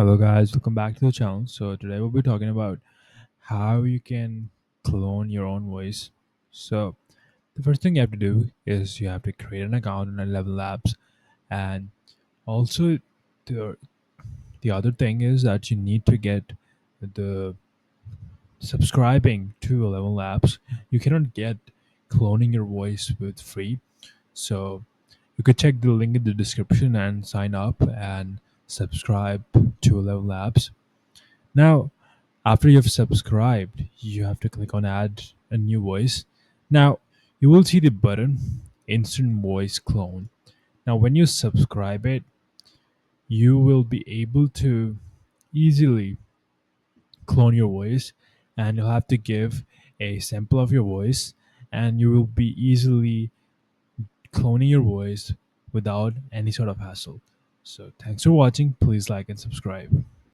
Hello, guys. Welcome back to the channel. So, today we'll be talking about how you can clone your own voice. So, the first thing you have to do is you have to create an account on ElevenLabs, and also the the other thing is that you need to get the subscribing to ElevenLabs. You cannot get cloning your voice with free. So, you could check the link in the description and sign up and subscribe to ElevenLabs. Now, after you've subscribed, you have to click on add a new voice. Now, you will see the button instant voice clone. Now, when you subscribe it, you will be able to easily clone your voice, and you'll have to give a sample of your voice, and you will be easily cloning your voice without any sort of hassle. So, thanks for watching. Please like and subscribe.